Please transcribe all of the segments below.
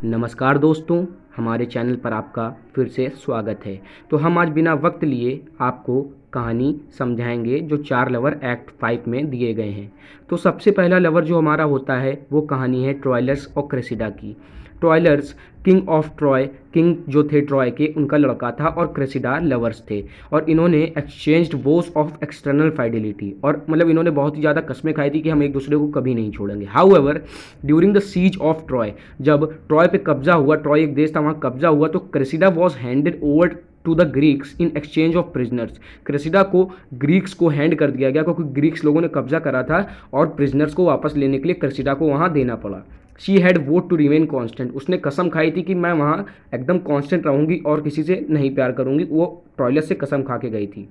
नमस्कार दोस्तों, हमारे चैनल पर आपका फिर से स्वागत है। तो हम आज बिना वक्त लिए आपको कहानी समझाएंगे जो 4 लवर एक्ट 5 में दिए गए हैं। तो सबसे पहला लवर जो हमारा होता है वो कहानी है ट्रॉयलस और क्रेसिडा की। Troilus king of Troy, king जो थे ट्रॉय के, उनका लड़का था और क्रेसिडा लवर्स थे और इन्होंने exchanged vows of external fidelity और मतलब इन्होंने बहुत ही ज़्यादा कस्में खाई थी कि हम एक दूसरे को कभी नहीं छोड़ेंगे। However during the siege of Troy, जब ट्रॉय पे कब्जा हुआ, ट्रॉय एक देश था वहाँ कब्जा हुआ, तो Cressida was handed over to the Greeks in exchange of prisoners. Cressida को ग्रीक्स को हैंड कर दिया गया क्योंकि ग्रीक्स लोगों ने कब्जा करा था और प्रिजनर्स को वापस लेने के लिए क्रेसिडा को वहाँ देना पड़ा। She had vowed to remain constant, उसने कसम खाई थी कि मैं वहाँ एकदम कॉन्स्टेंट रहूँगी और किसी से नहीं प्यार करूँगी। वो ट्रॉयलस से कसम खा के गई थी।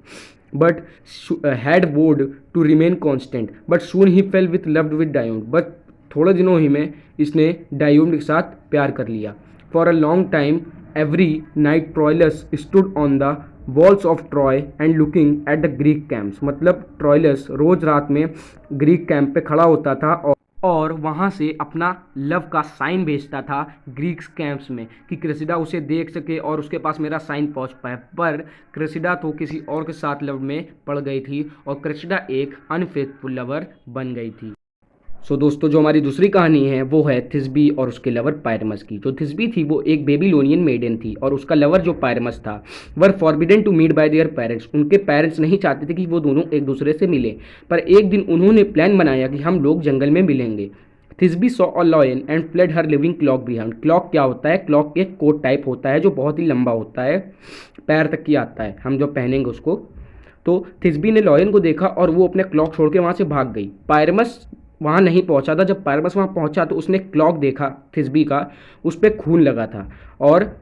But had vowed to remain constant but soon he fell with loved with Dione, but थोड़े दिनों ही में इसने डायोन के साथ प्यार कर लिया। For a long time every night Troilus stood on the walls of Troy and looking at the Greek camps, मतलब ट्रॉयलस रोज रात में ग्रीक कैंप पे खड़ा होता था और वहाँ से अपना लव का साइन भेजता था ग्रीक्स कैंप्स में कि क्रेसिडा उसे देख सके और उसके पास मेरा साइन पहुँच पाए। पर क्रेसिडा तो किसी और के साथ लव में पड़ गई थी और क्रेसिडा एक अनफेथफुल लवर बन गई थी। सो दोस्तों, जो हमारी दूसरी कहानी है वो है थिस्बी और उसके लवर पायरमस की। जो थिस्बी थी वो एक बेबीलोनियन मेडन थी और उसका लवर जो पायरमस था were forbidden to meet by their parents. उनके पेरेंट्स नहीं चाहते थे कि वो दोनों एक दूसरे से मिले, पर एक दिन उन्होंने प्लान बनाया कि हम लोग जंगल में मिलेंगे। Thisbe saw a lion and fled her leaving cloak behind. Cloak क्या होता है? क्लॉक एक कोट टाइप होता है जो बहुत ही लंबा होता है, पैर तक की आता है, हम जो पहनेंगे उसको। तो थिस्बी ने लॉयन को देखा और वो अपने क्लॉक छोड़ के वहाँ से भाग गई। पायरमस वहाँ नहीं पहुँचा था। जब पायरमस वहाँ पहुँचा तो उसने क्लॉक देखा थिस्बी का, उस पर खून लगा था और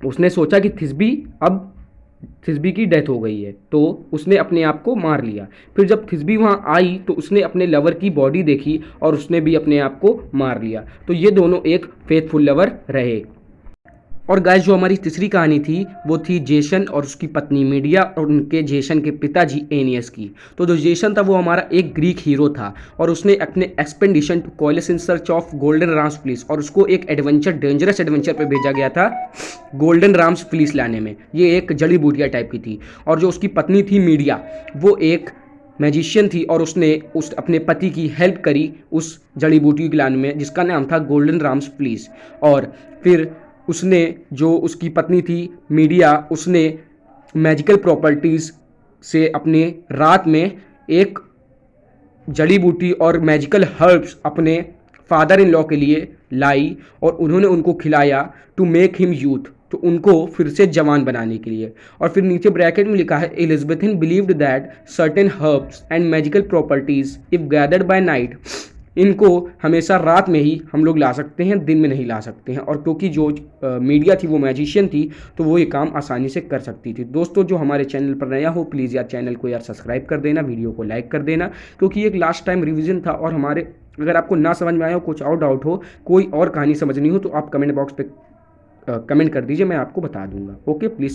उसने सोचा कि थिस्बी की डेथ हो गई है, तो उसने अपने आप को मार लिया। फिर जब थिस्बी वहाँ आई तो उसने अपने लवर की बॉडी देखी और उसने भी अपने आप को मार लिया। तो ये दोनों एक फेथफुल लवर रहे। और गाइस, जो हमारी तीसरी कहानी थी वो थी जेसन और उसकी पत्नी मीडिया और उनके जेसन के पिताजी एनियस की। तो जो जेसन था वो हमारा एक ग्रीक हीरो था और उसने अपने expedition to Colchis in search of golden ram's fleece, और उसको एक एडवेंचर, डेंजरस एडवेंचर पे भेजा गया था गोल्डन राम्स फ्लीस लाने में। ये एक जड़ी बूटिया टाइप की थी। और जो उसकी पत्नी थी मीडिया, वो एक मैजिशियन थी और उसने अपने पति की हेल्प करी उस जड़ी बूटी के लाने में जिसका नाम था गोल्डन राम्स फ्लीस। और फिर उसने, जो उसकी पत्नी थी मीडिया, उसने मैजिकल प्रॉपर्टीज़ से अपने रात में एक जड़ी बूटी और मैजिकल हर्ब्स अपने फादर इन लॉ के लिए लाई और उन्होंने उनको खिलाया टू मेक हिम यूथ, तो उनको फिर से जवान बनाने के लिए। और फिर नीचे ब्रैकेट में लिखा है Elizabethan believed that certain herbs and magical properties if gathered by night, इनको हमेशा रात में ही हम लोग ला सकते हैं, दिन में नहीं ला सकते हैं। और क्योंकि जो मीडिया थी वो मैजिशियन थी तो वो ये काम आसानी से कर सकती थी। दोस्तों, जो हमारे चैनल पर नया हो प्लीज़ यार चैनल को यार सब्सक्राइब कर देना, वीडियो को लाइक कर देना, क्योंकि एक लास्ट टाइम रिवीजन था। और हमारे, अगर आपको ना समझ में आया हो, कुछ और डाउट हो, कोई और कहानी समझनी हो, तो आप कमेंट बॉक्स पे कमेंट कर दीजिए, मैं आपको बता दूंगा। Okay, please.